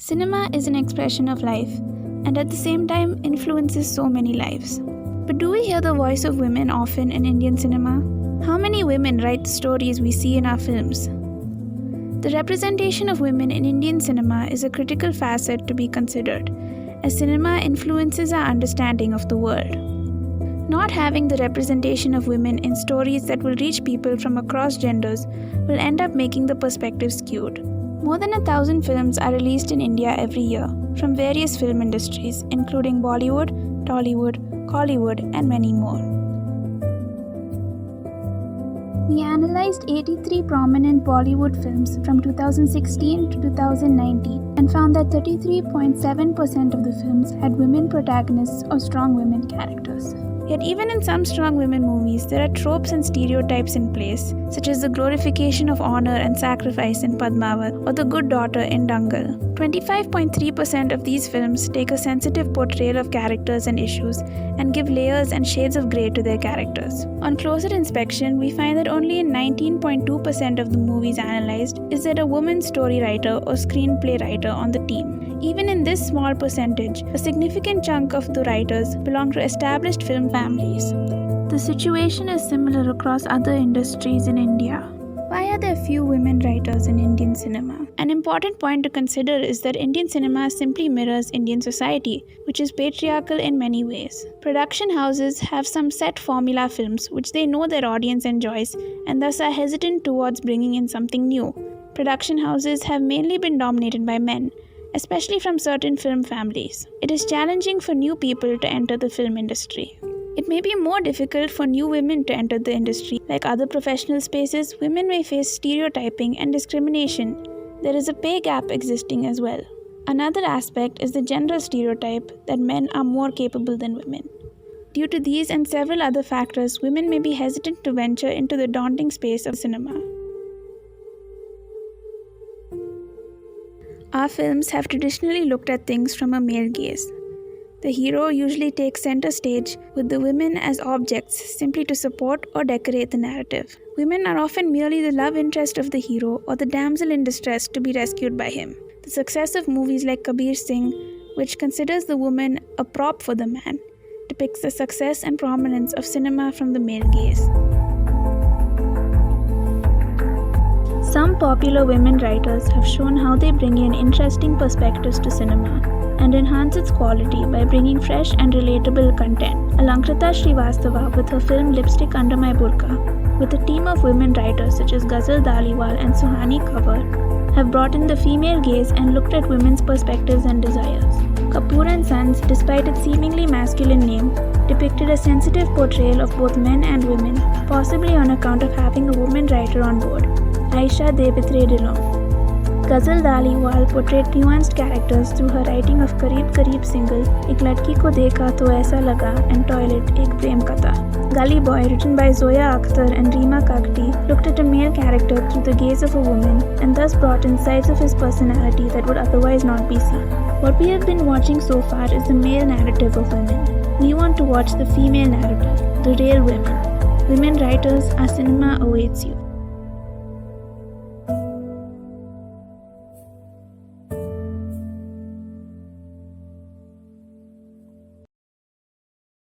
Cinema is an expression of life, and at the same time influences so many lives. But do we hear the voice of women often in Indian cinema? How many women write the stories we see in our films? The representation of women in Indian cinema is a critical facet to be considered, as cinema influences our understanding of the world. Not having the representation of women in stories that will reach people from across genders will end up making the perspective skewed. More than 1,000 films are released in India every year from various film industries, including Bollywood, Tollywood, Kollywood, and many more. We analyzed 83 prominent Bollywood films from 2016 to 2019 and found that 33.7% of the films had women protagonists or strong women characters. Yet even in some strong women movies, there are tropes and stereotypes in place, such as the glorification of honor and sacrifice in Padmavat or the good daughter in Dangal. 25.3% of these films take a sensitive portrayal of characters and issues and give layers and shades of grey to their characters. On closer inspection, we find that only in 19.2% of the movies analyzed is there a woman story writer or screenplay writer on the team. Even in this small percentage, a significant chunk of the writers belong to established film families. The situation is similar across other industries in India. Why are there few women writers in Indian cinema? An important point to consider is that Indian cinema simply mirrors Indian society, which is patriarchal in many ways. Production houses have some set formula films which they know their audience enjoys and thus are hesitant towards bringing in something new. Production houses have mainly been dominated by men, especially from certain film families. It is challenging for new people to enter the film industry. It may be more difficult for new women to enter the industry. Like other professional spaces, women may face stereotyping and discrimination. There is a pay gap existing as well. Another aspect is the gender stereotype that men are more capable than women. Due to these and several other factors, women may be hesitant to venture into the daunting space of cinema. Our films have traditionally looked at things from a male gaze. The hero usually takes center stage, with the women as objects simply to support or decorate the narrative. Women are often merely the love interest of the hero or the damsel in distress to be rescued by him. The success of movies like Kabir Singh, which considers the woman a prop for the man, depicts the success and prominence of cinema from the male gaze. Some popular women writers have shown how they bring in interesting perspectives to cinema and enhance its quality by bringing fresh and relatable content. Alankrita Srivastava with her film Lipstick Under My Burqa, with a team of women writers such as Ghazal Dhaliwal and Suhani Kanwar, have brought in the female gaze and looked at women's perspectives and desires. Kapoor and Sons, despite its seemingly masculine name, depicted a sensitive portrayal of both men and women, possibly on account of having a woman writer on board, Aisha Debitre Dillon. Ghazal Dhaliwal portrayed nuanced characters through her writing of Kareeb Kareeb single, Ek Ladki Ko Dekha To Aisa Laga and Toilet, Ek Prem Katha. Gully Boy, written by Zoya Akhtar and Reema Kakti, looked at a male character through the gaze of a woman and thus brought in sides of his personality that would otherwise not be seen. What we have been watching so far is the male narrative of women. We want to watch the female narrative, the real women. Women writers, our cinema awaits you.